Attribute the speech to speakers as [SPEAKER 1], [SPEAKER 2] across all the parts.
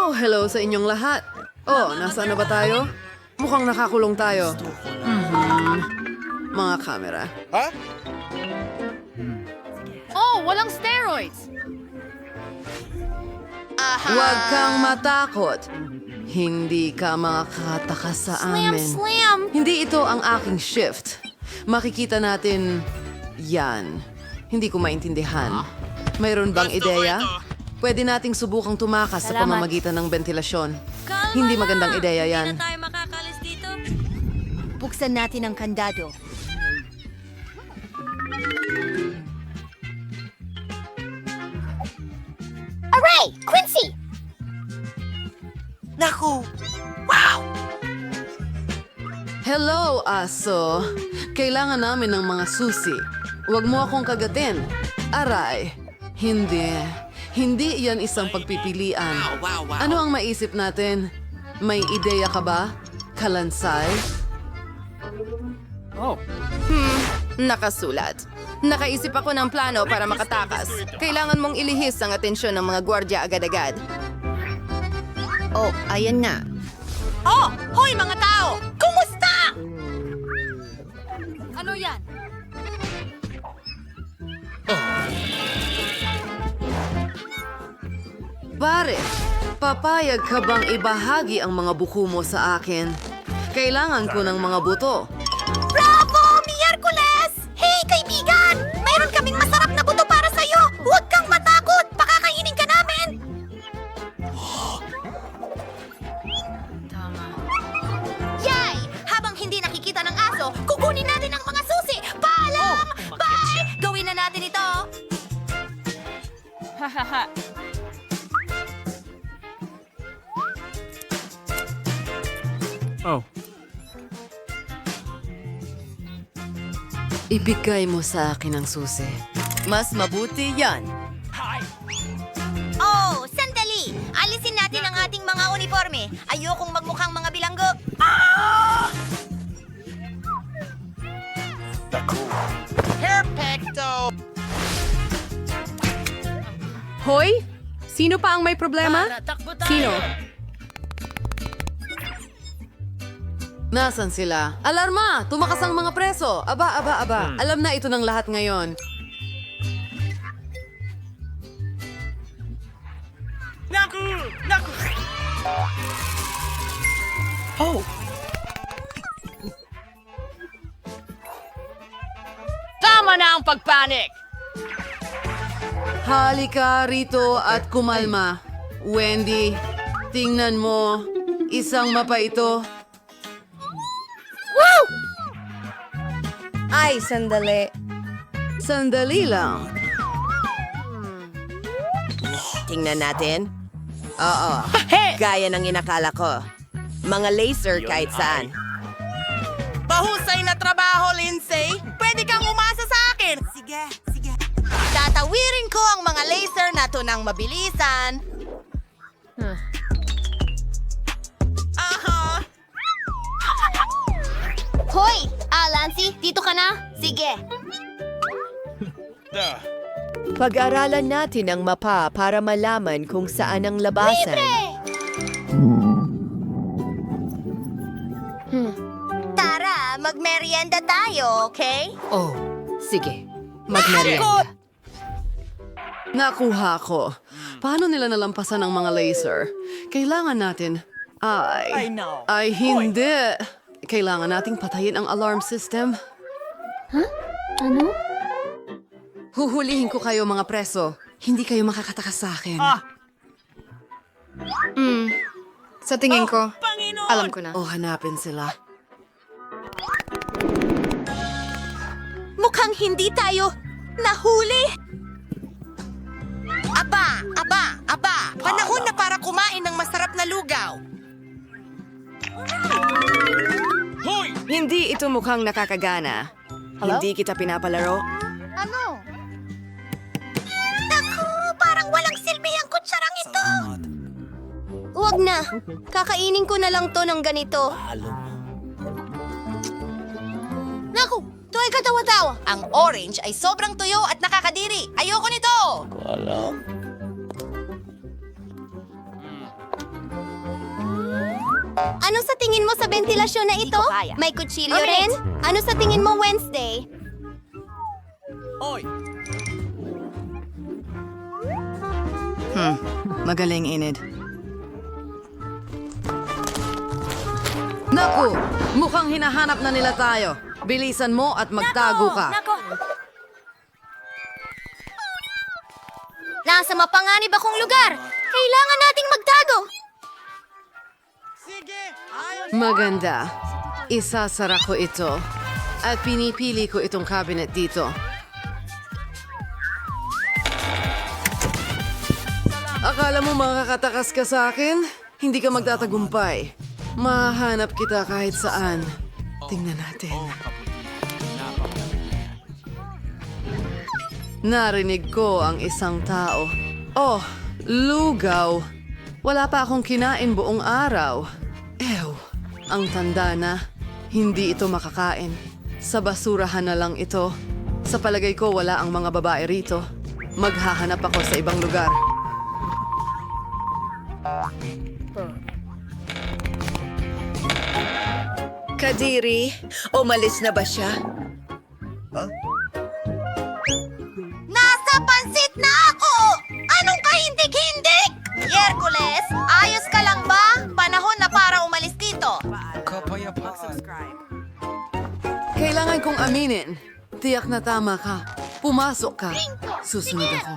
[SPEAKER 1] Oh, hello sa inyong lahat. Oh, nasaan na ba tayo? Mukhang nakakulong tayo. Mga kamera.
[SPEAKER 2] Oh, walang steroids!
[SPEAKER 1] Huwag kang matakot. Hindi ka makakatakas sa amin.
[SPEAKER 2] Slam!
[SPEAKER 1] Hindi ito ang aking shift. Makikita natin yan. Hindi ko maintindihan. Mayroon bang ideya? Pwede nating subukang tumakas sa
[SPEAKER 2] Salamat.
[SPEAKER 1] pamamagitan ng ventilasyon. Hindi magandang ideya yan.
[SPEAKER 2] tayo makakalis dito.
[SPEAKER 3] Buksan natin ang kandado.
[SPEAKER 4] Aray! Quincy!
[SPEAKER 5] Naku!
[SPEAKER 1] Hello, aso. Kailangan namin ng mga susi. Huwag mo akong kagatin. Aray. Hindi. Hindi yan isang pagpipilian. Ano ang maisip natin? May ideya ka ba? Kalansay?
[SPEAKER 6] Nakasulat. Nakaisip ako ng plano para makatakas. Kailangan mong ilihis ang atensyon ng mga gwardya agad-agad. Oh, ayan na.
[SPEAKER 4] Oh! Hoy mga tao! Kumusta?
[SPEAKER 2] Ano yan?
[SPEAKER 1] Pare, papayag ka bang ibahagi ang mga buko mo sa akin? Kailangan ko ng mga buto.
[SPEAKER 4] Bravo! Miyerkules! Hey, kaibigan! Mayroon kaming masarap na buto para sa'yo! Huwag kang matakot! Pakakainin ka namin! Yay! Habang hindi nakikita ng aso, kukunin natin ang mga susi! Paalam! Bye! Gawin na natin ito!
[SPEAKER 2] Hahaha.
[SPEAKER 1] Ibigay mo sa akin ang susi.
[SPEAKER 6] Mas mabuti yan.
[SPEAKER 4] Oh, sandali! Alisin natin ang ating mga uniforme. Ayokong magmukhang mga bilanggo.
[SPEAKER 5] Perfecto!
[SPEAKER 2] Hoy! Sino pa ang may problema? Sino?
[SPEAKER 1] Nasaan sila? Alarma! Tumakas ang mga preso! Aba, aba, aba. Alam na ito ng lahat ngayon.
[SPEAKER 5] Naku! Naku! Oh!
[SPEAKER 2] Tama na ang pagpanik!
[SPEAKER 1] Halika rito at kumalma. Wendy, tingnan mo. Isang mapa ito.
[SPEAKER 3] Ay, sandali.
[SPEAKER 1] Sandali lang.
[SPEAKER 6] Tingnan natin. Oo. Gaya ng inakala ko. Mga laser kahit saan.
[SPEAKER 5] Bahusay na trabaho, Lindsay! Pwede kang umasa sa akin! Sige, sige.
[SPEAKER 4] Tatawirin ko ang mga laser na to ng mabilisan.
[SPEAKER 5] Aha!
[SPEAKER 4] Hoy! Lancy, dito ka na? Sige.
[SPEAKER 3] Pag-aralan natin ang mapa para malaman kung saan ang labasan.
[SPEAKER 4] Tara, magmerienda tayo, okay?
[SPEAKER 3] Oh, sige. Magmerienda.
[SPEAKER 1] Nakuha ko. Paano nila nalampasan ang mga laser? Kailangan natin...
[SPEAKER 5] I know.
[SPEAKER 1] Ay, hindi. Kailangan nating patayin ang alarm system.
[SPEAKER 4] Ano?
[SPEAKER 1] Huhulihin ko kayo, mga preso. Hindi kayo makakatakas sa akin.
[SPEAKER 2] Sa tingin ko,
[SPEAKER 5] Panginoon!
[SPEAKER 2] alam ko na.
[SPEAKER 1] O hanapin sila.
[SPEAKER 4] Mukhang hindi tayo nahuli.
[SPEAKER 5] Aba! Aba! Aba! Panahon na para kumain ng masarap na lugaw!
[SPEAKER 6] Hindi ito mukhang nakakagana. Hindi kita pinapalaro.
[SPEAKER 4] Ano? Naku, parang walang silbi ang kutsarang ito. Huwag na. Kakainin ko na lang to ng ganito. Naku, to ay katawa-tawa. Ang orange ay sobrang tuyo at nakakadiri. Ayoko nito. Ano sa tingin mo sa ventilasyon na ito? May kutsilyo rin? Ano sa tingin mo Wednesday?
[SPEAKER 6] Magaling, Enid.
[SPEAKER 1] Naku! Mukhang hinahanap na nila tayo. Bilisan mo at magtago ka.
[SPEAKER 4] Nasa mapanganib akong lugar. Kailangan nating magtago.
[SPEAKER 5] Sige, ayos.
[SPEAKER 1] Maganda. Isasara ko ito. At pinipili ko itong cabinet dito. Akala mo makakatakas ka sa akin? Hindi ka magtatagumpay. Mahanap kita kahit saan. Tingnan natin. Narinig ko ang isang tao. Oh, lugaw. Wala pa akong kinain buong araw. Ew, ang tanda na. Hindi ito makakain. Sa basurahan na lang ito. Sa palagay ko, wala ang mga babae rito. Maghahanap ako sa ibang lugar.
[SPEAKER 3] Kadiri, umalis na ba siya?
[SPEAKER 4] Nasa pansit na ako! Anong kahindig-hindig? Yerkules, ayos ka lang ba? Panahon na para umalis dito.
[SPEAKER 1] Kailangan kong aminin. Tiyak na tama ka. Pumasok ka. Susunod ako.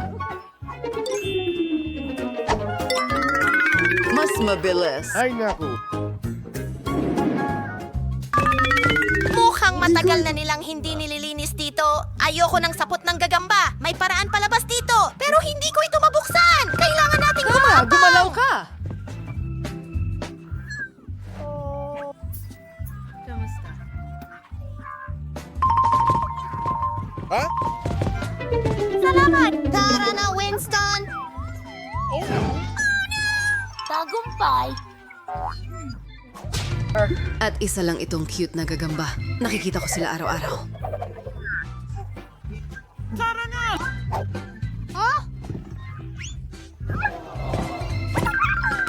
[SPEAKER 1] Mas mabilis.
[SPEAKER 4] Mukhang matagal na nilang hindi nililinis dito. Ayoko ng sapot ng gagamba. May paraan palabas dito. Pero hindi ko ito mabuksan. Kailangan nating gumapaw.
[SPEAKER 1] Gumalaw ka!
[SPEAKER 4] Salamat! Tara na, Winston! Tagumpay!
[SPEAKER 1] At isa lang itong cute na gagamba. Nakikita ko sila araw-araw.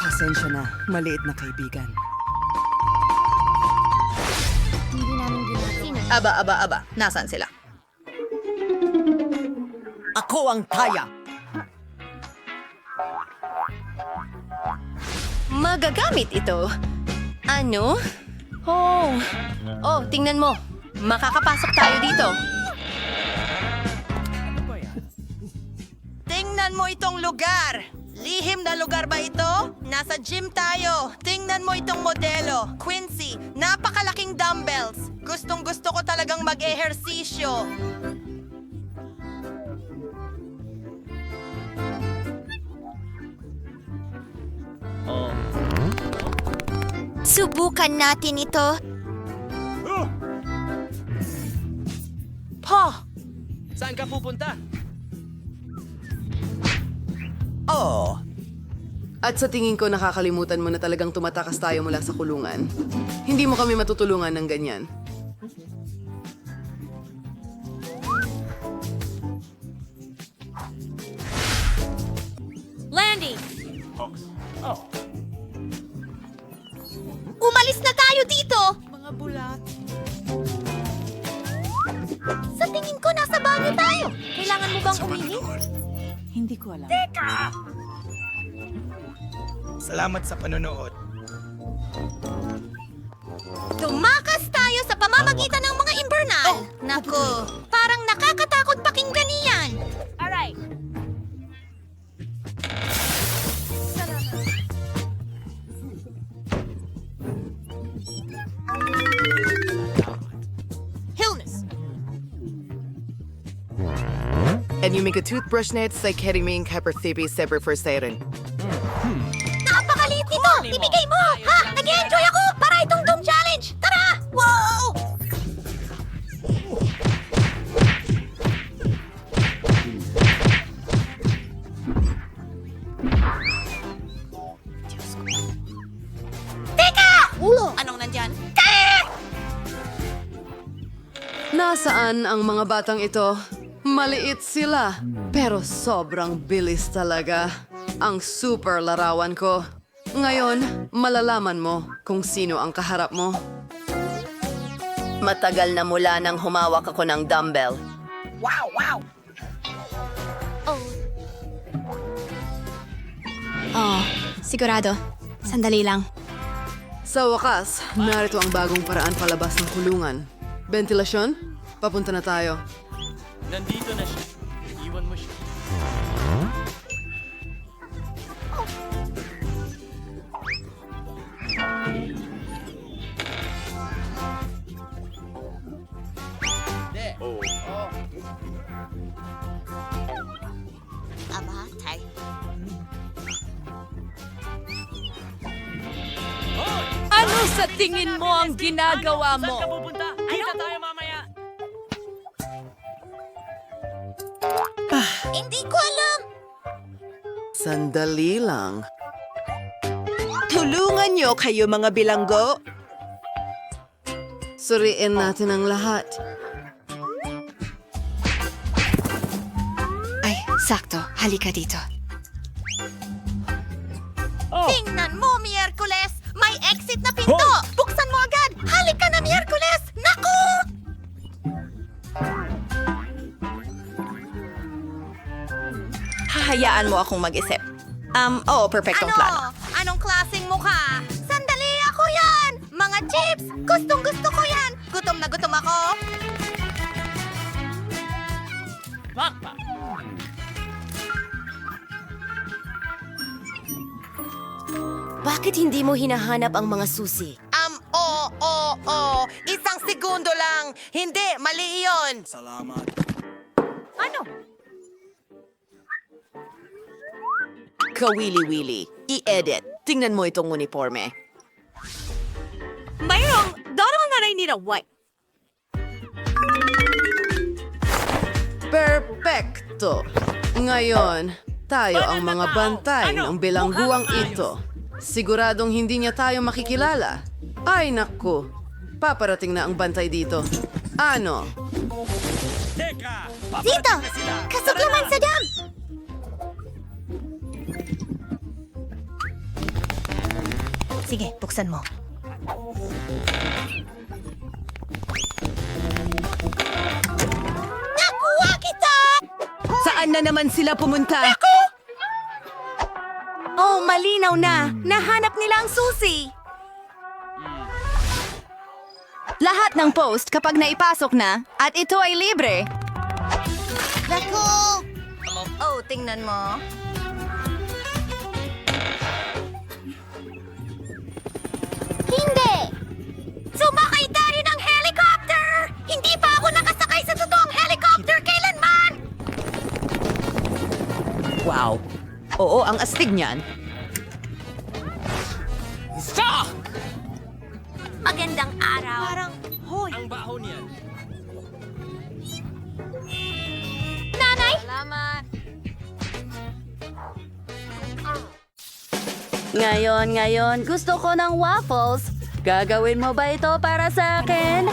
[SPEAKER 6] Pasensya na. Maliit na kaibigan.
[SPEAKER 5] Aba. Nasaan sila? Ako ang kaya.
[SPEAKER 6] Magagamit ito. Ano? Oh, tingnan mo. Makakapasok tayo dito.
[SPEAKER 5] Tingnan mo itong lugar. Lihim na lugar ba ito? Nasa gym tayo. Tingnan mo itong modelo. Quincy, napakalaking dumbbells. Gustong-gusto ko talagang mag-ehersisyo.
[SPEAKER 4] Subukan natin ito.
[SPEAKER 7] Saan ka pupunta?
[SPEAKER 5] Oh,
[SPEAKER 1] At sa tingin ko nakakalimutan mo na talagang tumatakas tayo mula sa kulungan. Hindi mo kami matutulungan ng ganyan.
[SPEAKER 2] Landy!
[SPEAKER 4] Umalis na tayo dito!
[SPEAKER 5] mga bulat.
[SPEAKER 4] Sa tingin ko, nasa banyo tayo. Kailangan mo bang umihi?
[SPEAKER 7] Salamat sa panonood.
[SPEAKER 4] Tumakas tayo sa pamamagitan ng mga imbernal. Naku, parang nakakatakot pakinggan iyan. Alright.
[SPEAKER 5] Hillness.
[SPEAKER 8] And you make a toothbrush net sa ketamine kaperthibi separate for siren.
[SPEAKER 4] Napakaliit nito! Ibigay mo! Ha? Nag-enjoy ako! Para itong Doom Challenge! Tara! Wow! Teka! Anong nandyan?
[SPEAKER 1] Nasaan ang mga batang ito? Maliit sila, pero sobrang bilis talaga. Ang super larawan ko. Ngayon, malalaman mo kung sino ang kaharap mo.
[SPEAKER 6] Matagal na mula nang humawak ako ng dumbbell.
[SPEAKER 9] Oh, sigurado. Sandali lang.
[SPEAKER 1] Sa wakas, narito ang bagong paraan palabas ng kulungan. Ventilasyon? Papunta na tayo.
[SPEAKER 7] Nandito na siya. Iwan mo siya.
[SPEAKER 4] Aba, tay.
[SPEAKER 3] Ano sa tingin mo ang ginagawa mo?
[SPEAKER 7] Saan ka pupunta? Kita tayo mamaya.
[SPEAKER 4] Hindi ko alam.
[SPEAKER 1] Sandali lang.
[SPEAKER 3] Tulungan niyo kayo mga bilanggo.
[SPEAKER 1] Suriin natin ang lahat.
[SPEAKER 9] Ay, sakto. Halika dito.
[SPEAKER 4] Tingnan mo, Miyerkules! May exit na pinto! Buksan mo agad! Halika na, Miyerkules! Naku!
[SPEAKER 6] Hahayaan mo akong mag-isip. Oo, perfectong plano.
[SPEAKER 4] Anong klaseng mukha? Sandali, ako yan! Mga chips! Gustong gusto ko yan! Gutom na gutom ako!
[SPEAKER 3] Bakit hindi mo hinahanap ang mga susi?
[SPEAKER 5] Oo. Isang segundo lang. Hindi, mali iyon.
[SPEAKER 6] Kawili-wili. I-edit. Tingnan mo itong uniforme.
[SPEAKER 3] Mayroong darong na I need a wipe.
[SPEAKER 1] Perpekto! Ngayon, tayo ang mga bantay ng bilangguang ito. Siguradong hindi niya tayo makikilala. Ay naku, paparating na ang bantay dito. Ano?
[SPEAKER 7] Teka!
[SPEAKER 4] Dito! Kasuklaman sa dam! Sige, buksan mo. Nakuha kita!
[SPEAKER 3] Saan na naman sila pumunta?
[SPEAKER 4] Oh, malinaw na! Nahanap nila ang susi!
[SPEAKER 6] Lahat ng post kapag naipasok na at ito ay libre.
[SPEAKER 4] Naku! Oh, tingnan mo. Hindi! Sumakay tayo ng helicopter! Hindi pa ako nakasakay sa totoong helicopter kailanman!
[SPEAKER 3] Wow. Oo, ang astig niyan.
[SPEAKER 4] Magandang araw. Parang, hoy.
[SPEAKER 7] Ang baho niyan.
[SPEAKER 4] Nanay! Salamat.
[SPEAKER 6] Ngayon, gusto ko ng waffles. Gagawin mo ba ito para sa akin?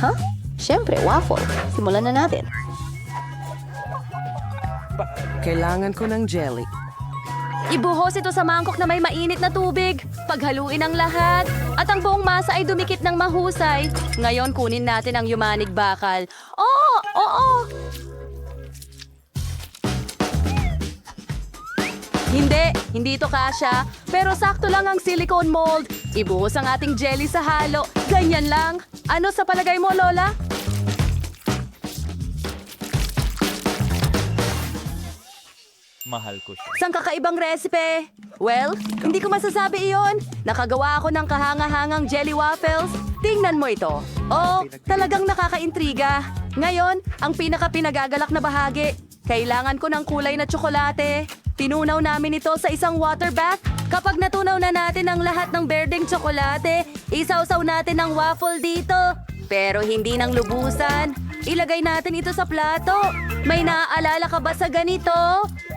[SPEAKER 6] Huh? Siyempre, waffle. Simulan na natin.
[SPEAKER 8] Kailangan ko ng jelly.
[SPEAKER 2] Ibuhos ito sa mangkok na may mainit na tubig. Paghaluin ang lahat. At ang buong masa ay dumikit ng mahusay. Ngayon, kunin natin ang yumanig bakal. Oo! Hindi ito kasya. Pero sakto lang ang silicone mold. Ibuhos ang ating jelly sa halo. Ganyan lang. Ano sa palagay mo, Lola?
[SPEAKER 7] Mahal ko siya.
[SPEAKER 2] Isang kakaibang recipe. Well, hindi ko masasabi iyon. Nakagawa ako ng kahanga-hangang jelly waffles. Tingnan mo ito. Oh, talagang nakakaintriga. Ngayon, ang pinaka-pinagagalak na bahagi. Kailangan ko ng kulay na tsokolate. Tinunaw namin ito sa isang water bath. Kapag natunaw na natin ang lahat ng berdeng tsokolate, isawsaw natin ang waffle dito. Pero hindi ng lubusan. Ilagay natin ito sa plato. May naaalala ka ba sa ganito?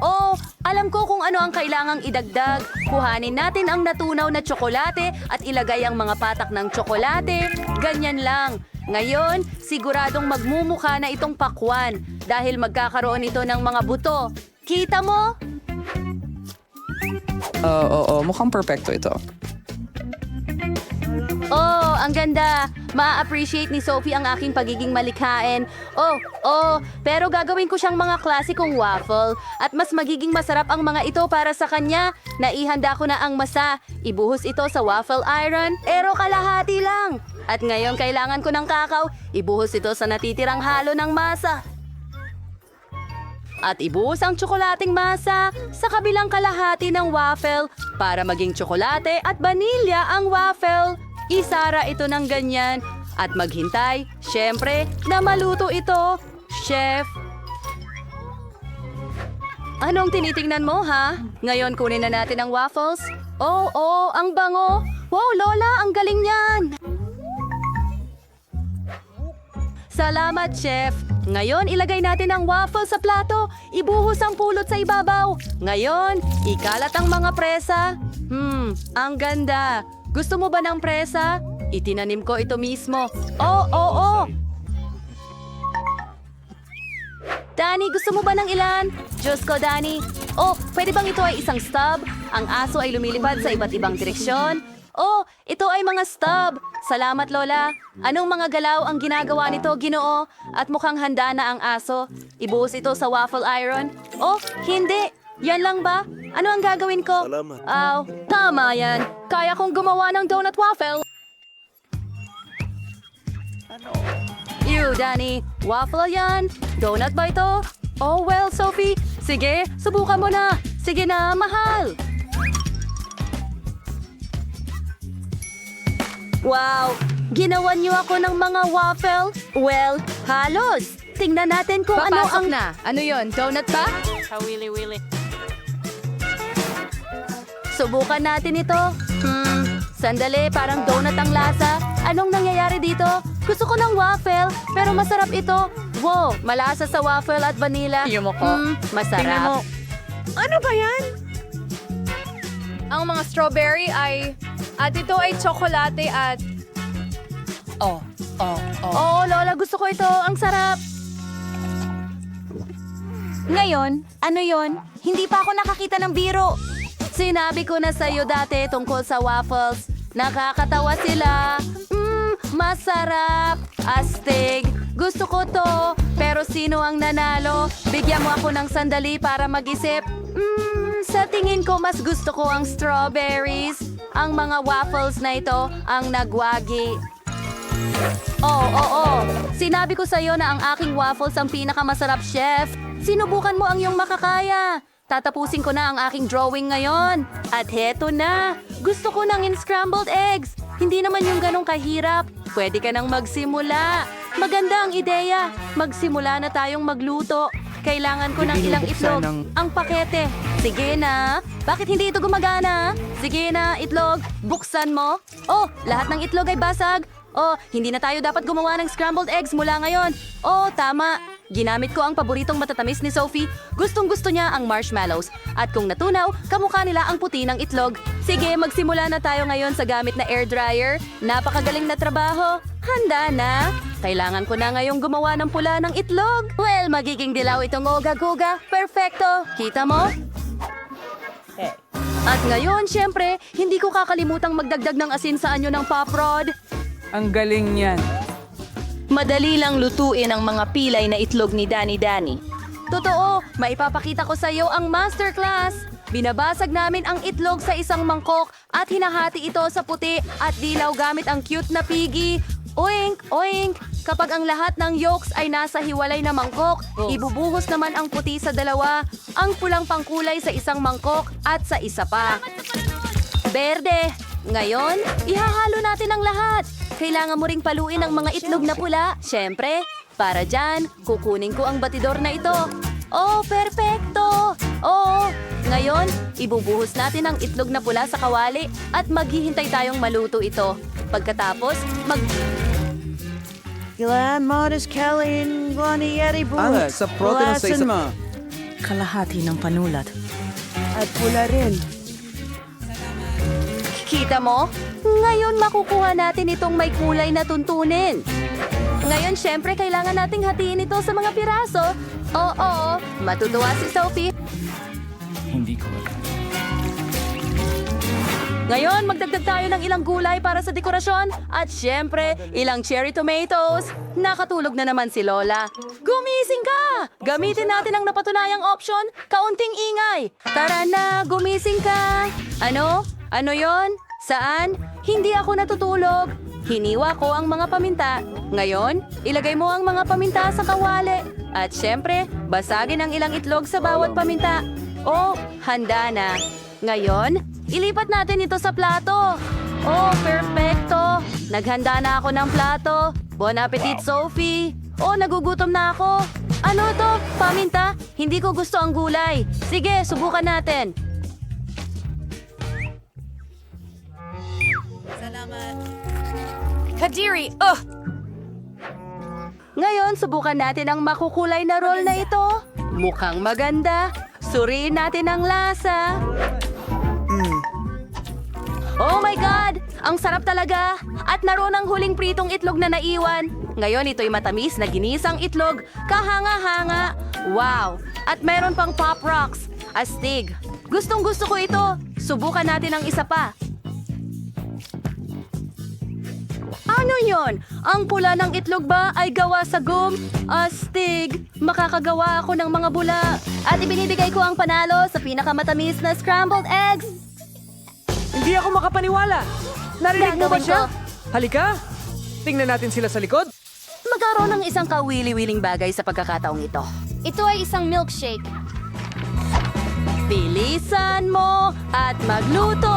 [SPEAKER 2] Oh, alam ko kung ano ang kailangang idagdag. Kuhanin natin ang natunaw na tsokolate at ilagay ang mga patak ng tsokolate. Ganyan lang. Ngayon, siguradong magmumukha na itong pakwan dahil magkakaroon ito ng mga buto. Kita mo?
[SPEAKER 10] Oo, mukhang perfecto ito.
[SPEAKER 2] Oh, ang ganda. Ma-appreciate ni Sophie ang aking pagiging malikhain. Pero gagawin ko siyang mga klasikong waffle at mas magiging masarap ang mga ito para sa kanya. Naihanda ko na ang masa. Ibuhos ito sa waffle iron, pero kalahati lang. At ngayon kailangan ko ng kakao. Ibuhos ito sa natitirang halo ng masa. At ibuhos ang tsokolating masa sa kabilang kalahati ng waffle para maging tsokolate at vanilya ang waffle. Isara ito ng ganyan at maghintay, syempre, na maluto ito, chef. Anong tinitingnan mo, ha? Ngayon kunin na natin ang waffles. Oh, ang bango. Wow, Lola, ang galing niyan. Salamat, chef. Ngayon, ilagay natin ang waffle sa plato. Ibuhos ang pulot sa ibabaw. Ngayon, ikalat ang mga presa. Ang ganda. Gusto mo ba ng presa? Itinanim ko ito mismo. Oh. Danny, gusto mo ba ng ilan? Diyos ko, Danny. Oh, pwede bang ito ay isang stub? Ang aso ay lumilipad sa iba't ibang direksyon. Oh, ito ay mga stub. Salamat, Lola. Anong mga galaw ang ginagawa nito, Ginoo? At mukhang handa na ang aso. Ibuhos ito sa waffle iron. Oh, hindi. Yan lang ba? Ano ang gagawin ko? Salamat. Tama yan. Kaya kong gumawa ng donut waffle. Ew, Danny. Waffle yan. Donut ba ito? Oh, well, Sophie. Sige, subukan mo na. Sige na, mahal. Wow! Ginawan niyo ako ng mga waffle? Well, halos. Tingnan natin kung ano ang...
[SPEAKER 3] na. Ano yon? Donut ba?
[SPEAKER 7] Kawili-wili.
[SPEAKER 2] Subukan natin ito. Sandali, parang donut ang lasa. Anong nangyayari dito? Gusto ko ng waffle, pero masarap ito. Wow, malasa sa waffle at vanilla. Masarap.
[SPEAKER 3] Ano ba yan? Ang mga strawberry ay... At ito ay tsokolate at...
[SPEAKER 2] Oh, Lola, gusto ko ito. Ang sarap.
[SPEAKER 4] Ngayon, ano yon? Hindi pa ako nakakita ng biro.
[SPEAKER 2] Sinabi ko na sa'yo dati tungkol sa waffles. Nakakatawa sila. Masarap. Astig. Gusto ko to. Pero sino ang nanalo? Bigyan mo ako ng sandali para mag-isip. Sa tingin ko, mas gusto ko ang strawberries. Ang mga waffles na ito ang nagwagi. Oo. Sinabi ko sa'yo na ang aking waffles ang pinakamasarap, chef. Sinubukan mo ang iyong makakaya. Tatapusin ko na ang aking drawing ngayon. At heto na. Gusto ko ng scrambled eggs. Hindi naman yung ganong kahirap. Pwede ka nang magsimula. Maganda ang ideya. Magsimula na tayong magluto. Kailangan ko ng ilang itlog. Ang pakete. Sige na. Bakit hindi ito gumagana? Sige na, itlog. Buksan mo. Oh, lahat ng itlog ay basag. Oh, hindi na tayo dapat gumawa ng scrambled eggs mula ngayon. Oh, tama. Ginamit ko ang paboritong matatamis ni Sophie. Gustong-gusto niya ang marshmallows. At kung natunaw, kamukha nila ang puti ng itlog. Sige, magsimula na tayo ngayon sa gamit na air dryer. Napakagaling na trabaho. Handa na. Kailangan ko na ngayong gumawa ng pula ng itlog. Well, magiging dilaw itong oga-goga. Perfecto. Kita mo? At ngayon, syempre, hindi ko kakalimutang magdagdag ng asin sa anyo ng pop rod.
[SPEAKER 10] Ang galing niyan.
[SPEAKER 2] Madali lang lutuin ang mga pilay na itlog ni Danny. Totoo, maipapakita ko sa iyo ang masterclass. Binabasag namin ang itlog sa isang mangkok at hinahati ito sa puti at dilaw gamit ang cute na piggy. Oink, oink! Kapag ang lahat ng yolks ay nasa hiwalay na mangkok, ibubuhos naman ang puti sa dalawa, ang pulang pangkulay sa isang mangkok at sa isa pa. Berde! Ngayon, ihahalo natin ang lahat. Kailangan mo ring paluin ang mga itlog na pula. Siyempre, para dyan, kukunin ko ang batidor na ito. Oh, perfecto! Oo, ngayon, ibubuhos natin ang itlog na pula sa kawali at maghihintay tayong maluto ito. Pagkatapos,
[SPEAKER 10] Sa protein sa
[SPEAKER 5] Kalahati ng panulat.
[SPEAKER 2] Kita mo? Ngayon makukuha natin itong may kulay na tuntunin. Ngayon, syempre, kailangan nating hatiin ito sa mga piraso. Oo, matutuwa si Sophie.
[SPEAKER 7] Hindi ko alam.
[SPEAKER 2] Ngayon, magdagdag tayo ng ilang gulay para sa dekorasyon. At syempre, ilang cherry tomatoes. Nakatulog na naman si Lola. Gumising ka! Gamitin natin ang napatunayang option, kaunting ingay. Tara na, gumising ka! Ano? Ano yon? Saan? Hindi ako natutulog. Hiniwa ko ang mga paminta. Ngayon, ilagay mo ang mga paminta sa kawali. At syempre, basagin ang ilang itlog sa bawat paminta. Oh, handa na. Ngayon, ilipat natin ito sa plato. Oh, perfecto. Naghanda na ako ng plato. Bon appetit, Sophie. Oh, nagugutom na ako. Ano to? Paminta? Hindi ko gusto ang gulay. Sige, subukan natin.
[SPEAKER 3] Kadiri,
[SPEAKER 2] Ngayon, subukan natin ang makukulay na roll na ito. Mukhang maganda. Suriin natin ang lasa. Oh my God! Ang sarap talaga! At naroon ang huling pritong itlog na naiwan. Ngayon, ito'y matamis na ginisang itlog. Kahanga-hanga. Wow! At meron pang Pop Rocks. Astig. Gustong gusto ko ito. Subukan natin ang isa pa. Ano yon? Ang pula ng itlog ba ay gawa sa gum? Astig! Makakagawa ako ng mga bula.
[SPEAKER 6] At ibinibigay ko ang panalo sa pinakamatamis na scrambled eggs.
[SPEAKER 10] Hindi ako makapaniwala. Narinig mo ba
[SPEAKER 6] Gagawin
[SPEAKER 10] siya?
[SPEAKER 6] ko.
[SPEAKER 10] Halika! Tingnan natin sila sa likod.
[SPEAKER 2] Magkaroon ng isang kawili-wiling bagay sa pagkakataong ito.
[SPEAKER 9] Ito ay isang milkshake.
[SPEAKER 2] Bilisan mo at magluto.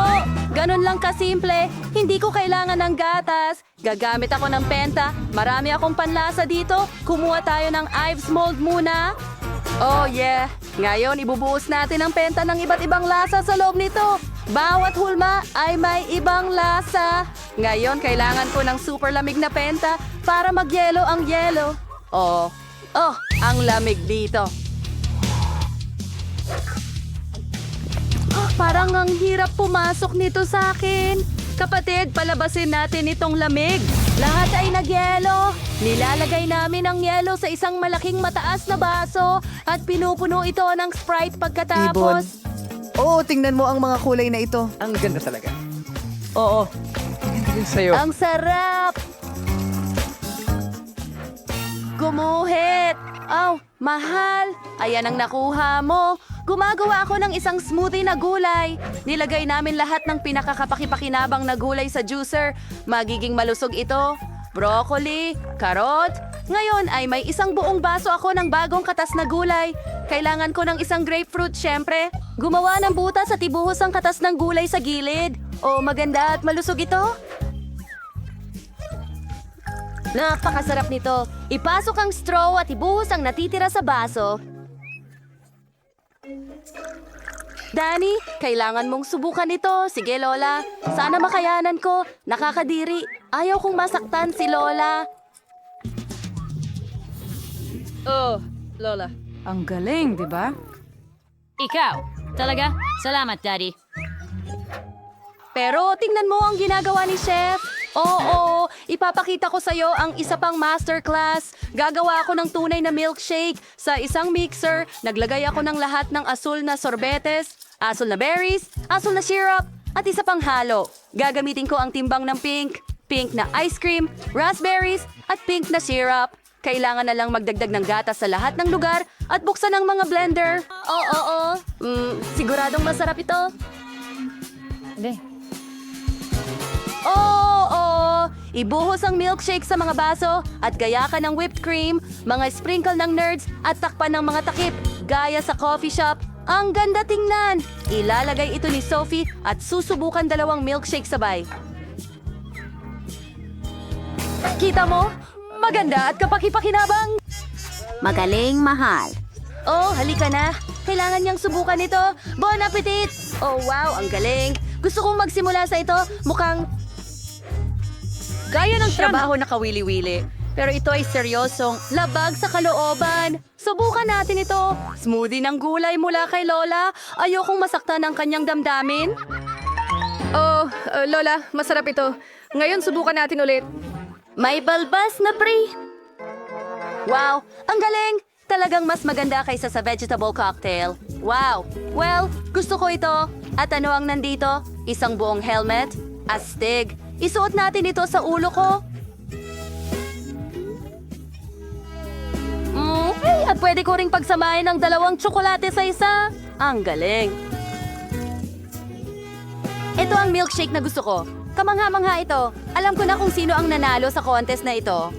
[SPEAKER 2] Ganon lang kasimple. Hindi ko kailangan ng gatas. Gagamit ako ng penta. Marami akong panlasa dito. Kumuha tayo ng Ives mold muna. Oh yeah. Ngayon, ibubuhos natin ang penta ng iba't ibang lasa sa loob nito. Bawat hulma ay may ibang lasa. Ngayon, kailangan ko ng super lamig na penta para magyelo ang yelo. Oh, ang lamig dito. Parang ang hirap pumasok nito sa akin. Kapatid, palabasin natin itong lamig. Lahat ay nagyelo. Nilalagay namin ang yelo sa isang malaking mataas na baso at pinupuno ito ng Sprite pagkatapos.
[SPEAKER 8] Oo, tingnan mo ang mga kulay na ito.
[SPEAKER 10] Ang ganda talaga. Oo. Hindi sa'yo.
[SPEAKER 2] Ang sarap! Gumuhit! Oh, mahal! Ayan ang nakuha mo. Gumagawa ako ng isang smoothie na gulay. Nilagay namin lahat ng pinakakapakipakinabang na gulay sa juicer. Magiging malusog ito. Broccoli, karot. Ngayon ay may isang buong baso ako ng bagong katas na gulay. Kailangan ko ng isang grapefruit, syempre. Gumawa ng butas at ibuhos ang katas ng gulay sa gilid. Oh, maganda at malusog ito. Napakasarap nito. Ipasok ang straw at ibuhos ang natitira sa baso. Danny, kailangan mong subukan ito. Sige, Lola. Sana makayanan ko. Nakakadiri. Ayaw kong masaktan si Lola.
[SPEAKER 3] Oh, Lola.
[SPEAKER 10] Ang galing, di ba?
[SPEAKER 3] Ikaw. Talaga? Salamat, Daddy.
[SPEAKER 2] Pero tingnan mo ang ginagawa ni Chef. Oo, ipapakita ko sa'yo ang isa pang masterclass. Gagawa ako ng tunay na milkshake. Sa isang mixer, naglagay ako ng lahat ng asul na sorbetes, asul na berries, asul na syrup, at isa pang halo. Gagamitin ko ang timbang ng pink, pink na ice cream, raspberries, at pink na syrup. Kailangan na lang magdagdag ng gatas sa lahat ng lugar at buksan ang mga blender. Oo. Siguradong masarap ito. Oo! Ibuhos ang milkshake sa mga baso at gayakan ng whipped cream, mga sprinkle ng nerds at takpan ng mga takip, gaya sa coffee shop. Ang ganda tingnan! Ilalagay ito ni Sophie at susubukan 2 milkshake sabay. Kita mo? Maganda at kapakipakinabang!
[SPEAKER 6] Magaling, mahal.
[SPEAKER 2] Oh, halika na. Kailangan niyang subukan ito. Bon appetit! Oh, wow, ang galing. Gusto kong magsimula sa ito. Mukhang gaya ng trabaho na kawili-wili. Pero ito ay seryosong labag sa kalooban. Subukan natin ito. Smoothie ng gulay mula kay Lola. Ayokong masaktan ang kanyang damdamin.
[SPEAKER 3] Oh, Lola, masarap ito. Ngayon, subukan natin ulit.
[SPEAKER 2] May balbas na pre. Wow, ang galing! Talagang mas maganda kaysa sa vegetable cocktail. Wow! Well, gusto ko ito. At ano ang nandito? Isang buong helmet? Astig. Isuot natin ito sa ulo ko. Okay, at pwede ko ring pagsamahin ng 2 tsokolate sa isa. Ang galing. Ito ang milkshake na gusto ko. Kamangha-mangha ito. Alam ko na kung sino ang nanalo sa contest na ito.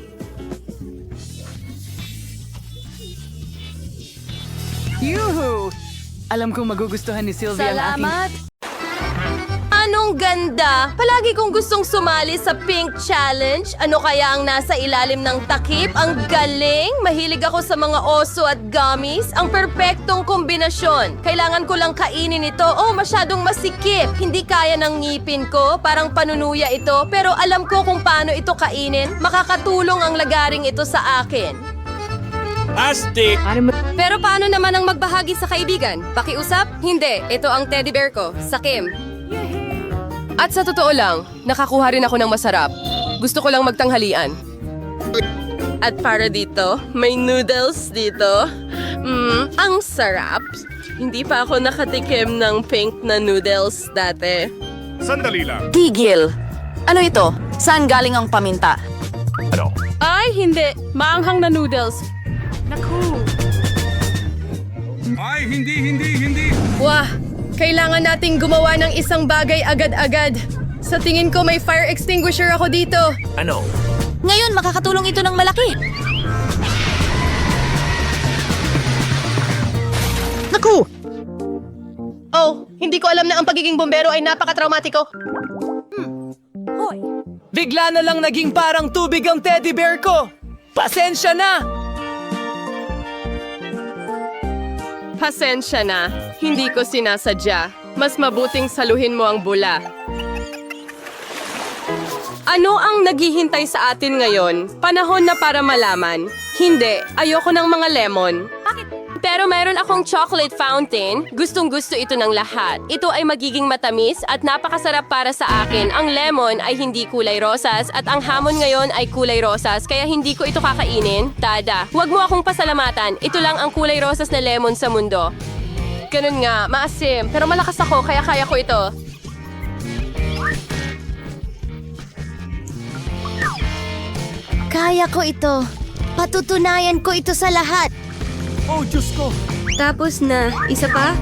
[SPEAKER 10] Yuhu! Alam kong magugustuhan ni Sylvia ang aking...
[SPEAKER 2] Salamat! Anong ganda! Palagi kong gustong sumali sa Pink Challenge. Ano kaya ang nasa ilalim ng takip? Ang galing! Mahilig ako sa mga oso at gummies. Ang perpektong kombinasyon. Kailangan ko lang kainin ito. Oh, masyadong masikip. Hindi kaya ng ngipin ko. Parang panunuya ito. Pero alam ko kung paano ito kainin. Makakatulong ang lagaring ito sa akin.
[SPEAKER 7] Astig!
[SPEAKER 3] Pero paano naman ang magbahagi sa kaibigan? Pakiusap? Hindi. Ito ang teddy bear ko. Sa Kim. At sa totoo lang, nakakuha rin ako ng masarap. Gusto ko lang magtanghalian. At para dito, may noodles dito. Ang sarap. Hindi pa ako nakatikim ng pink na noodles dati.
[SPEAKER 7] Sandali lang.
[SPEAKER 6] Tigil! Ano ito? Saan galing ang paminta?
[SPEAKER 3] Ay, hindi. Maanghang na noodles.
[SPEAKER 7] Ay, hindi!
[SPEAKER 3] Wah! Kailangan nating gumawa ng isang bagay agad-agad. Sa tingin ko may fire extinguisher ako dito.
[SPEAKER 7] Ano?
[SPEAKER 6] Ngayon, makakatulong ito ng malaki.
[SPEAKER 8] Naku!
[SPEAKER 3] Oh, hindi ko alam na ang pagiging bombero ay napaka-traumatiko.
[SPEAKER 10] Bigla na lang naging parang tubig ang teddy bear ko! Pasensya na!
[SPEAKER 3] Pasensya na. Hindi ko sinasadya. Mas mabuting saluhin mo ang bula. Ano ang naghihintay sa atin ngayon? Panahon na para malaman. Hindi, ayoko ng mga lemon. Pero meron akong chocolate fountain. Gustong-gusto ito ng lahat. Ito ay magiging matamis at napakasarap para sa akin. Ang lemon ay hindi kulay rosas at ang hamon ngayon ay kulay rosas kaya hindi ko ito kakainin. Tada, huwag mo akong pasalamatan. Ito lang ang kulay rosas na lemon sa mundo. Ganun nga, maasim. Pero malakas ako kaya kaya ko ito.
[SPEAKER 9] Kaya ko ito. Patutunayan ko ito sa lahat.
[SPEAKER 10] Oh, Diyos ko!
[SPEAKER 3] Tapos na. Isa pa?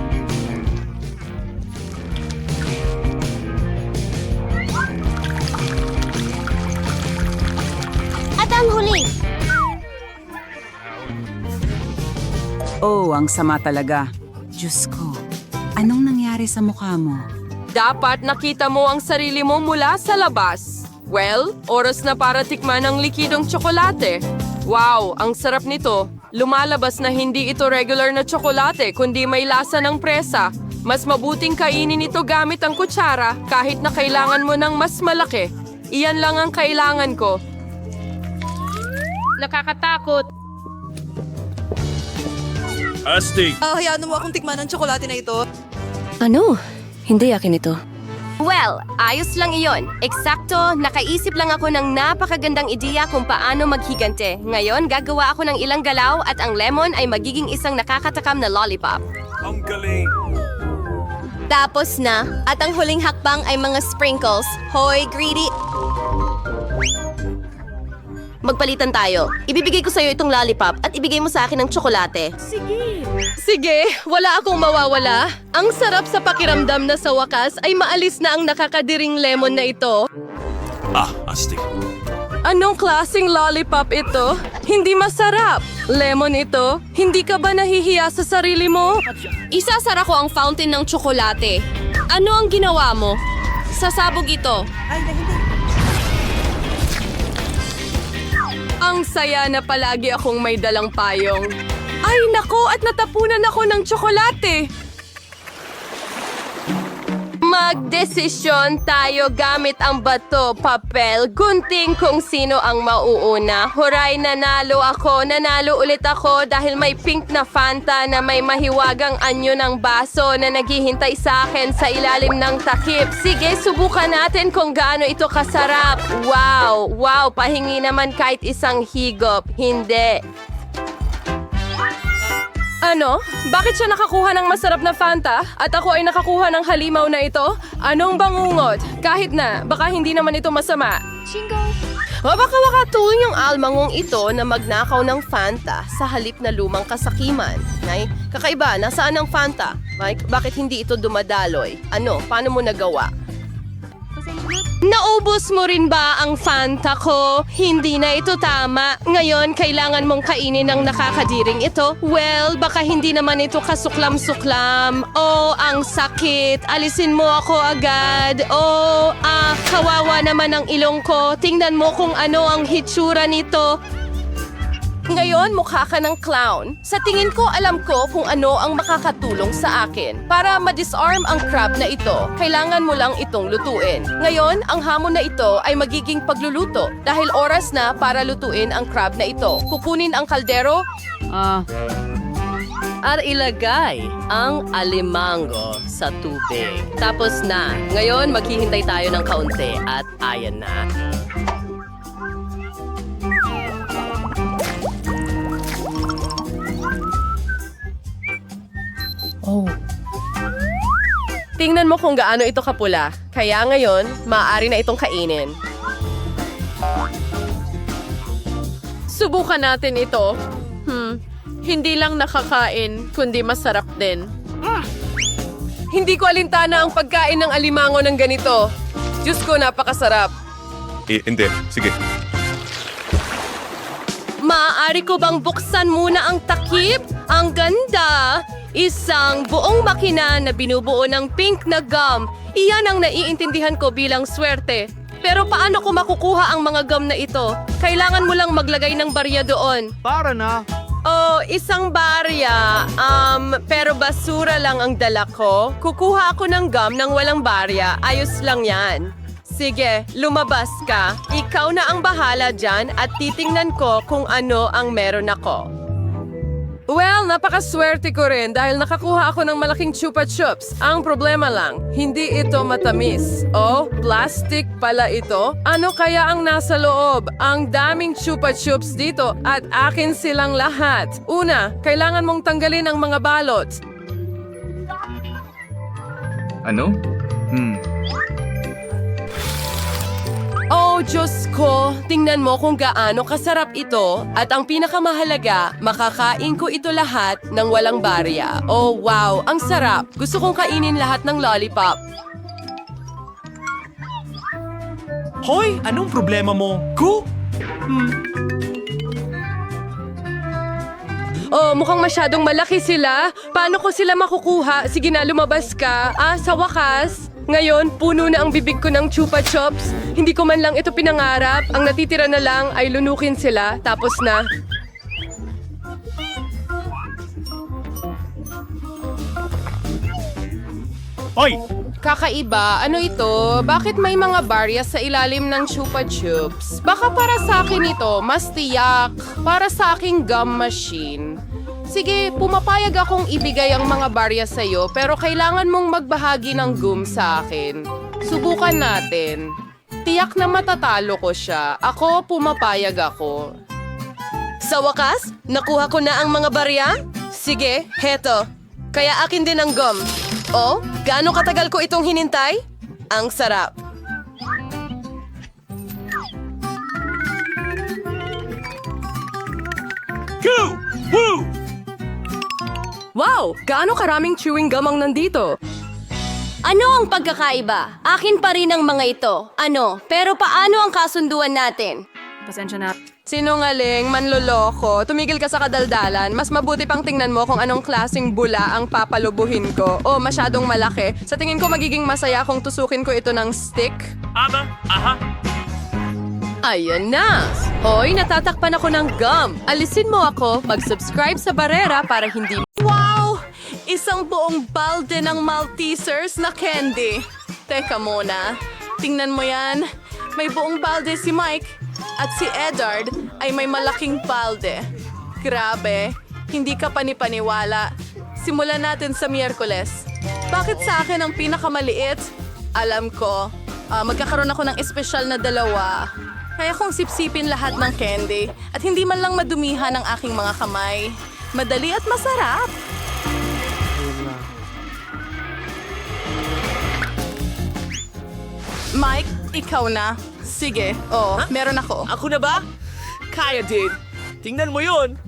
[SPEAKER 9] At ang huli.
[SPEAKER 11] Oh, ang sama talaga. Diyos ko, anong nangyari sa mukha mo?
[SPEAKER 3] Dapat nakita mo ang sarili mo mula sa labas. Well, oras na para tikman ang likidong tsokolate. Wow, ang sarap nito. Lumalabas na hindi ito regular na tsokolate kundi may lasa ng presa. Mas mabuting kainin ito gamit ang kutsara kahit na kailangan mo ng mas malaki. Iyan lang ang kailangan ko. Nakakatakot.
[SPEAKER 7] Astig!
[SPEAKER 5] Hayaan mo akong tikman ng tsokolate na ito.
[SPEAKER 3] Ano? Hindi akin ito.
[SPEAKER 2] Well, ayos lang iyon. Eksakto, nakaisip lang ako ng napakagandang ideya kung paano maghigante. Ngayon, gagawa ako ng ilang galaw at ang lemon ay magiging isang nakakatakam na lollipop.
[SPEAKER 7] Ang galing!
[SPEAKER 2] Tapos na, at ang huling hakbang ay mga sprinkles. Hoy, greedy! Magpalitan tayo. Ibibigay ko sa'yo itong lollipop at ibigay mo sa akin ng tsokolate.
[SPEAKER 3] Sige, wala akong mawawala. Ang sarap sa pakiramdam na sa wakas ay maalis na ang nakakadiring lemon na ito.
[SPEAKER 7] Ah, astig.
[SPEAKER 3] Anong klaseng lollipop ito? Hindi masarap. Lemon ito? Hindi ka ba nahihiya sa sarili mo? Isasara ko ang fountain ng tsokolate. Ano ang ginawa mo? Sasabog ito. Ang saya na palagi akong may dalang payong. Ay nako, at natapunan ako ng tsokolate. Magdesisyon tayo gamit ang bato, papel, gunting kung sino ang mauuna. Huray, nanalo ako. Nanalo ulit ako dahil may pink na Fanta na may mahiwagang anyo ng baso na naghihintay sa akin sa ilalim ng takip. Sige, subukan natin kung gaano ito kasarap. Wow! Wow! Pahingi naman kahit isang higop. Hindi. Ano? Bakit siya nakakuha ng masarap na Fanta at ako ay nakakuha ng halimaw na ito? Anong bangungot? Kahit na, baka hindi naman ito masama. O baka makatulong yung almangong ito na magnakaw ng Fanta sa halip na lumang kasakiman. Nay, kakaiba, nasaan ang Fanta? Mike, bakit hindi ito dumadaloy? Ano, paano mo nagawa? Naubos mo rin ba ang Fanta ko? Hindi na ito tama. Ngayon, kailangan mong kainin ang nakakadiring ito. Well, baka hindi naman ito kasuklam-suklam. Oh, ang sakit. Alisin mo ako agad. Oh, kawawa naman ang ilong ko. Tingnan mo kung ano ang hitsura nito. Ngayon, mukha ka ng clown. Sa tingin ko, alam ko kung ano ang makakatulong sa akin. Para ma-disarm ang crab na ito, kailangan mo lang itong lutuin. Ngayon, ang hamon na ito ay magiging pagluluto dahil oras na para lutuin ang crab na ito. Kukunin ang kaldero at ilagay ang alimango sa tubig. Tapos na. Ngayon, maghihintay tayo ng kaunti at ayan na. Tingnan mo kung gaano ito kapula. Kaya ngayon, maaari na itong kainin.
[SPEAKER 1] Subukan natin ito. Hindi lang nakakain, kundi masarap din.
[SPEAKER 3] Hindi ko alintana ang pagkain ng alimango ng ganito. Diyos ko, napakasarap.
[SPEAKER 7] Hindi. Sige.
[SPEAKER 3] Maaari ko bang buksan muna ang takip? Ang ganda! Isang buong makina na binubuo ng pink na gum. Iyan ang naiintindihan ko bilang swerte. Pero paano ko makukuha ang mga gum na ito? Kailangan mo lang maglagay ng barya doon.
[SPEAKER 10] Para na.
[SPEAKER 3] Oh, isang barya. Pero basura lang ang dala ko. Kukuha ako ng gum ng walang barya. Ayos lang yan. Sige, lumabas ka. Ikaw na ang bahala dyan at titingnan ko kung ano ang meron ako. Well, napakaswerte ko rin dahil nakakuha ako ng malaking chupa chups. Ang problema lang, hindi ito matamis. Oh, plastic pala ito? Ano kaya ang nasa loob? Ang daming chupa chups dito at akin silang lahat. Una, kailangan mong tanggalin ang mga balot.
[SPEAKER 10] Ano?
[SPEAKER 3] Oh, Diyos ko! Tingnan mo kung gaano kasarap ito at ang pinakamahalaga, makakain ko ito lahat ng walang barya. Oh, wow! Ang sarap! Gusto kong kainin lahat ng lollipop.
[SPEAKER 10] Hoy, anong problema mo?
[SPEAKER 3] Oh, mukhang masyadong malaki sila. Paano ko sila makukuha? Sige na, lumabas ka. Sa wakas. Ngayon, puno na ang bibig ko ng chupa chups. Hindi ko man lang ito pinangarap. Ang natitira na lang ay lunukin sila. Tapos na.
[SPEAKER 10] Hoy!
[SPEAKER 3] Kakaiba, ano ito? Bakit may mga barya sa ilalim ng chupa chups? Baka para sa akin ito, mas tiyak. Para sa aking gum machine. Sige, pumapayag akong ibigay ang mga barya sa'yo, pero kailangan mong magbahagi ng gum sa akin. Subukan natin. Tiyak na matatalo ko siya. Ako, pumapayag ako. Sa wakas, nakuha ko na ang mga barya? Sige, heto. Kaya akin din ang gum. Oh, gaano katagal ko itong hinintay? Ang sarap.
[SPEAKER 7] Go! Woo!
[SPEAKER 3] Wow! Gaano karaming chewing gum ang nandito?
[SPEAKER 6] Ano ang pagkakaiba? Akin pa rin ang mga ito. Ano? Pero paano ang kasunduan natin?
[SPEAKER 11] Pasensya na.
[SPEAKER 3] Sinungaling, manloloko, tumigil ka sa kadaldalan. Mas mabuti pang tingnan mo kung anong klaseng bula ang papalubuhin ko. O masyadong malaki. Sa tingin ko magiging masaya kung tusukin ko ito ng stick. Ayan na! Hoy, natatakpan ako ng gum. Alisin mo ako, mag-subscribe sa Barera para hindi... Wow! Isang buong balde ng Maltesers na candy. Teka muna, tingnan mo yan. May buong balde si Mike at si Edward ay may malaking balde. Grabe, hindi ka panipaniwala. Simulan natin sa Miyerkules. Bakit sa akin ang pinakamaliit? Alam ko, magkakaroon ako ng espesyal na 2. Kaya kong sipsipin lahat ng candy at hindi man lang madumihan ang aking mga kamay.
[SPEAKER 2] Madali at masarap. Mike, ikaw na. Sige, meron ako.
[SPEAKER 10] Ako na ba? Kaya din. Tingnan mo yun.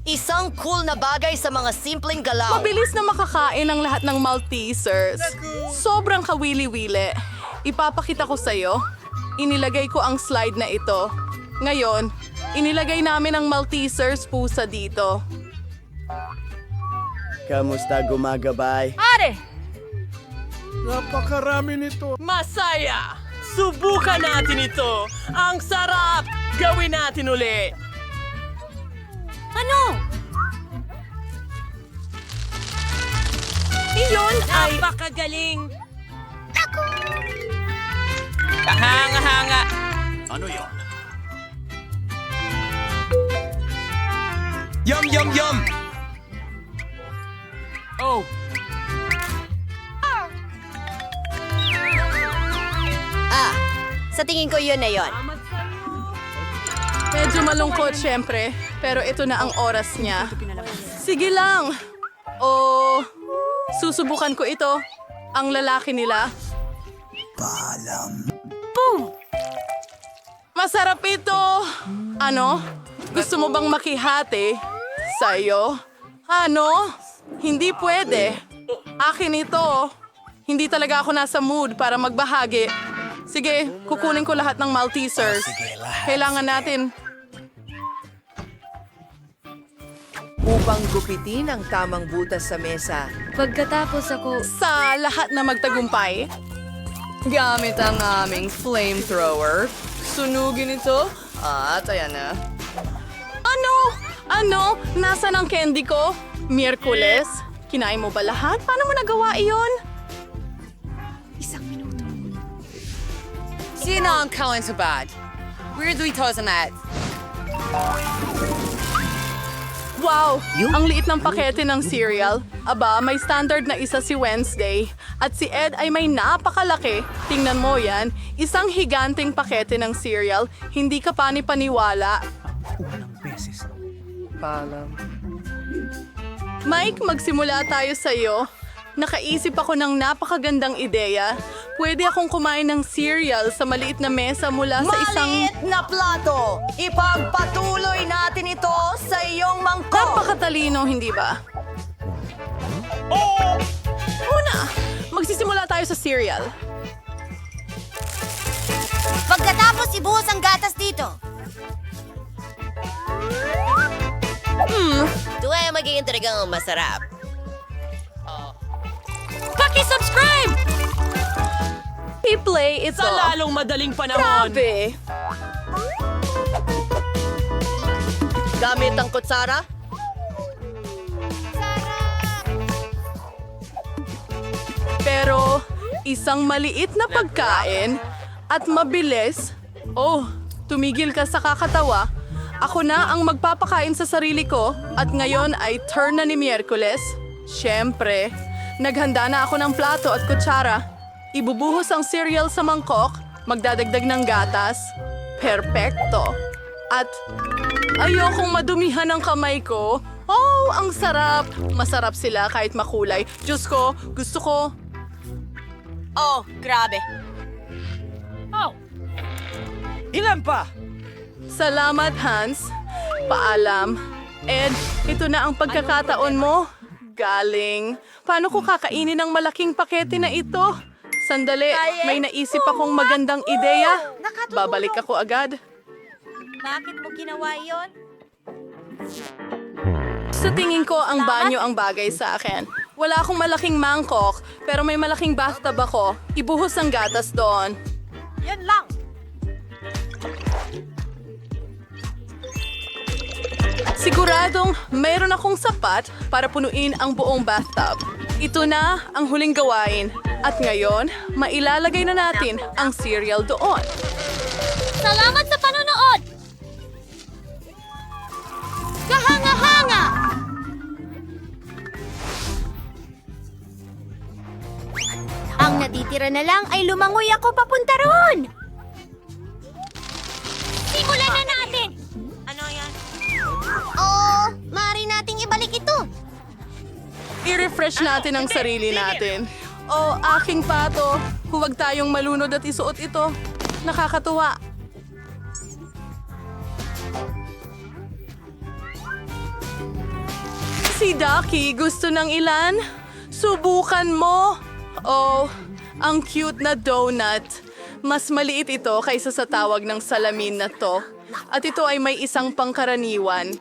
[SPEAKER 4] Isang cool na bagay sa mga simpleng galaw.
[SPEAKER 2] Mabilis na makakain ang lahat ng Maltesers. Sobrang kawili-wili. Ipapakita ko sa'yo. Inilagay ko ang slide na ito. Ngayon, inilagay namin ang Maltesers pusa dito.
[SPEAKER 10] Kamusta gumagabay?
[SPEAKER 3] Masaya! Subukan natin ito! Ang sarap! Gawin natin uli!
[SPEAKER 4] Ano?
[SPEAKER 3] Iyon ay... Napakagaling! Kahanga-hanga!
[SPEAKER 7] Ano yon?
[SPEAKER 10] Yum, yum, yum!
[SPEAKER 3] Oh!
[SPEAKER 4] Sa tingin ko yun na yun.
[SPEAKER 2] Medyo malungkot, syempre. Pero ito na ang oras niya. Sige lang. Susubukan ko ito. Ang lalaki nila. Boom! Masarap ito! Ano? Gusto mo bang makihati? Sa'yo? Ano? Hindi pwede. Akin ito. Hindi talaga ako nasa mood para magbahagi. Sige, kukunin ko lahat ng Maltesers. Kailangan natin.
[SPEAKER 8] Upang gupitin ang tamang butas sa mesa.
[SPEAKER 6] Pagkatapos ako...
[SPEAKER 2] Sa lahat na magtagumpay, gamit ang aming flamethrower. Sunugin ito. At ayan na. Ano? Nasaan ang candy ko? Miyerkules? Kinain mo ba lahat? Paano mo nagawa iyon?
[SPEAKER 3] Sino ang kawan sa bad? Weirdly tosa that.
[SPEAKER 2] Wow! Ang liit ng pakete ng cereal. Aba, may standard na isa si Wednesday. At si Ed ay may napakalaki. Tingnan mo yan. Isang higanting pakete ng cereal. Hindi ka pani-paniwala. Mike, magsimula tayo sa'yo. Nakaisip ako ng napakagandang ideya. Pwede akong kumain ng cereal sa maliit na mesa mula sa isang...
[SPEAKER 4] Maliit na plato! Ipagpatuloy natin ito sa iyong mangkok!
[SPEAKER 2] Napakatalino, hindi ba? Una, magsisimula tayo sa cereal.
[SPEAKER 4] Pagkatapos ibuhos ang gatas dito. Ito ay magiging talagang masarap.
[SPEAKER 3] Paki-subscribe!
[SPEAKER 2] I-play ito.
[SPEAKER 3] Sa lalong madaling panahon.
[SPEAKER 2] Grabe!
[SPEAKER 4] Gamit ang kutsara?
[SPEAKER 2] Pero isang maliit na pagkain at mabilis. Tumigil ka sa kakatawa. Ako na ang magpapakain sa sarili ko at ngayon ay turn na ni Miyerkules. Siyempre, naghanda na ako ng plato at kutsara. Ibubuhos ang cereal sa mangkok, magdadagdag ng gatas. Perpekto. At ayokong madumihan ang kamay ko. Ang sarap. Masarap sila kahit makulay. Diyos ko, gusto ko.
[SPEAKER 4] Grabe.
[SPEAKER 10] Ilan pa?
[SPEAKER 2] Salamat, Hans. Paalam. Ed, ito na ang pagkakataon mo. Galing. Paano ko kakainin ang malaking pakete na ito? Sandali, may naisip akong magandang ideya. Babalik ako agad.
[SPEAKER 4] Bakit mo ginawa yon?
[SPEAKER 2] Sa tingin ko, ang banyo ang bagay sa akin. Wala akong malaking mangkok, pero may malaking bathtub ako. Ibuhos ang gatas doon.
[SPEAKER 4] Yan lang.
[SPEAKER 2] Siguradong mayroon akong sapat para punuin ang buong bathtub. Ito na ang huling gawain. At ngayon, mailalagay na natin ang cereal doon.
[SPEAKER 4] Salamat sa panonood! Kahanga-hanga! Ang natitira na lang ay lumangoy ako papunta roon! Simulan na natin! Ano yan?
[SPEAKER 1] I-refresh natin ang sarili natin. Oh, aking pato. Huwag tayong malunod at isuot ito. Nakakatuwa. Si Ducky gusto ng ilan? Subukan mo. Oh, ang cute na donut. Mas maliit ito kaysa sa tawag ng salamin na to. At ito ay may isang pangkaraniwan.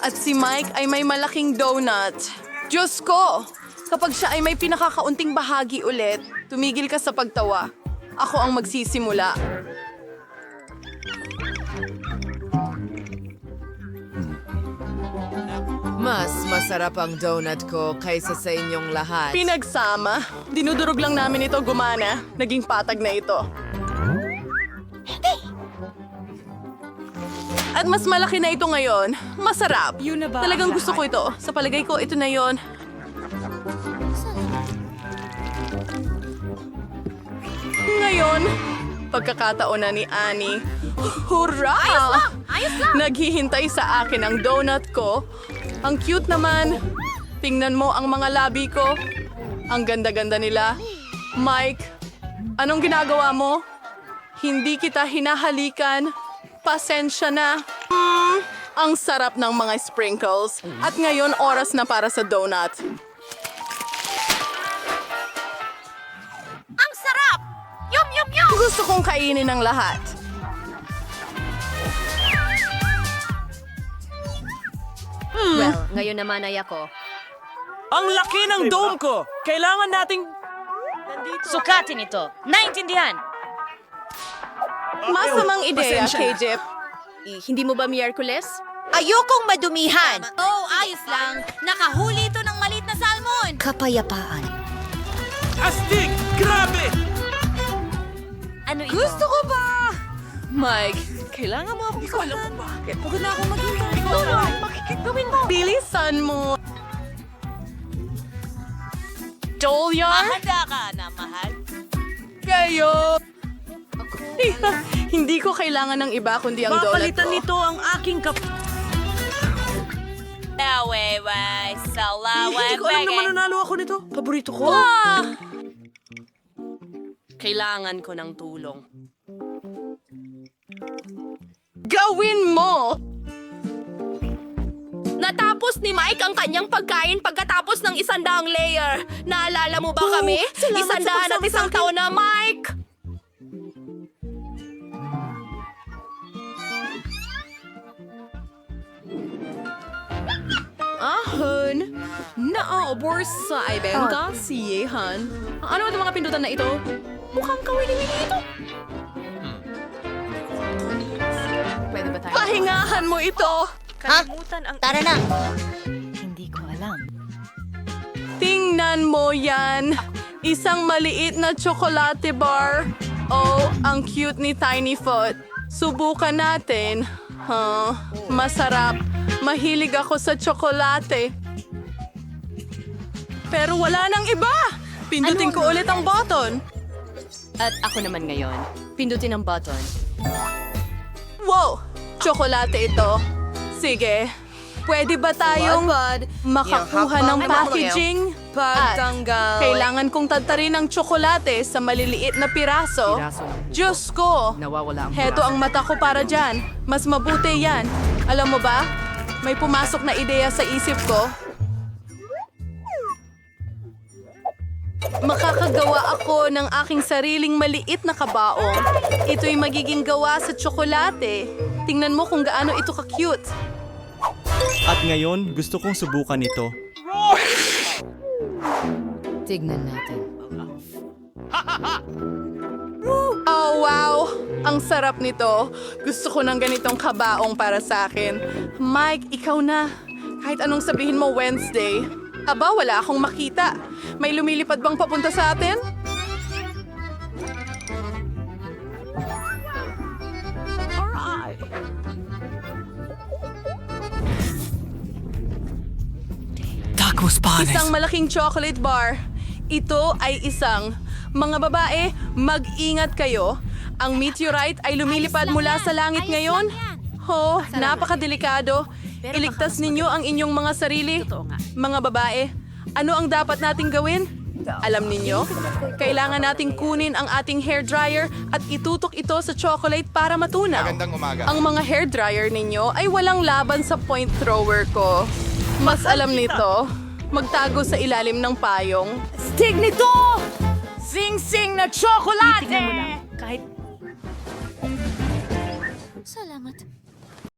[SPEAKER 1] At si Mike ay may malaking donut. Diyos ko! Kapag siya ay may pinakakaunting bahagi ulit, tumigil ka sa pagtawa. Ako ang magsisimula.
[SPEAKER 8] Mas masarap ang donut ko kaysa sa inyong lahat.
[SPEAKER 1] Pinagsama. Dinudurog lang namin ito gumana. Naging patag na ito. At mas malaki na ito ngayon. Masarap. Talagang gusto ko ito. Sa palagay ko, ito na yon. Ngayon, pagkakataon na ni Annie. Hurra! Naghihintay sa akin ang donut ko. Ang cute naman. Tingnan mo ang mga labi ko. Ang ganda-ganda nila. Mike, anong ginagawa mo? Hindi kita hinahalikan. Pasensya na. Ang sarap ng mga sprinkles. At ngayon, oras na para sa donut.
[SPEAKER 4] Ang sarap! Yum, yum, yum!
[SPEAKER 1] Gusto kong kainin ang lahat.
[SPEAKER 2] Well, ngayon naman ay ako.
[SPEAKER 10] Ang laki ng dome ko! Kailangan nating...
[SPEAKER 6] Sukatin ito. Naintindihan?
[SPEAKER 1] Masamang ideya, KJ.
[SPEAKER 2] Hindi mo ba Miyerkules?
[SPEAKER 4] Ayokong madumihan. Oh, ayos lang. Nakahuli ito ng maliit na salmon.
[SPEAKER 9] Kapayapaan.
[SPEAKER 10] Astig! Grabe!
[SPEAKER 2] Ano ito?
[SPEAKER 1] Gusto ko ba? Mike, kailangan mo akong alam mo bakit. Pagod na akong maghintay. Ikaw lang, makikigawin mo. Bilisan mo. Dolyar?
[SPEAKER 4] Handa ka na, mahal.
[SPEAKER 1] Kayo! Hindi ko kailangan ng iba kundi ang donut ko.
[SPEAKER 10] nito ang aking
[SPEAKER 3] Hindi ko alam na mananalo ako nito. Paborito ko. Kailangan ko ng tulong.
[SPEAKER 1] Gawin mo!
[SPEAKER 3] Natapos ni Mike ang kanyang pagkain pagkatapos ng 100 layer. Naalala mo ba kami? 100 at isang taon na, Mike!
[SPEAKER 1] Ahon, naaobor sa ibengka si Yehan. Ano ang mga pindutan na ito? Mukhang kawili-wili ito.
[SPEAKER 8] Pwede ba tayo?
[SPEAKER 1] Pahingahan mo ito!
[SPEAKER 9] Tara na.
[SPEAKER 6] Hindi ko alam.
[SPEAKER 1] Tingnan mo yan! Isang maliit na tsokolate bar. Oh, ang cute ni Tiny Foot. Subukan natin. Masarap. Mahilig ako sa tsokolate. Pero wala nang iba! Pindutin ko ulit ang button.
[SPEAKER 2] At ako naman ngayon. Pindutin ang button.
[SPEAKER 1] Wow! Tsokolate ito. Sige. Pwede ba tayong makakuha ng packaging? At kailangan kong tadtarin ang tsokolate sa maliliit na piraso. Diyos ko!
[SPEAKER 8] Nawawala ang
[SPEAKER 1] Heto ang mata ko para dyan. Mas mabuti yan. Alam mo ba? May pumasok na ideya sa isip ko. Makakagawa ako ng aking sariling maliit na kabaong. Ito'y magiging gawa sa tsokolate. Tingnan mo kung gaano ito ka-cute.
[SPEAKER 12] At ngayon, gusto kong subukan ito.
[SPEAKER 8] Tignan natin.
[SPEAKER 1] Oh, wow! Ang sarap nito. Gusto ko ng ganitong kabaong para sa akin. Mike, ikaw na. Kahit anong sabihin mo Wednesday. Aba, wala akong makita. May lumilipad bang papunta sa atin?
[SPEAKER 10] Tacos panes.
[SPEAKER 1] Isang malaking chocolate bar. Ito ay isang. Mga babae, mag-ingat kayo. Ang meteorite ay lumilipad mula sa langit ngayon. Napakadelikado. Iligtas ninyo ang inyong mga sarili. Mga babae, ano ang dapat nating gawin? Alam ninyo, kailangan nating kunin ang ating hairdryer at itutok ito sa chocolate para matunaw. Ang mga hairdryer ninyo ay walang laban sa point thrower ko. Mas alam nito, magtago sa ilalim ng payong.
[SPEAKER 2] Stig nito! Sing-sing na tsokolate!
[SPEAKER 9] Salamat.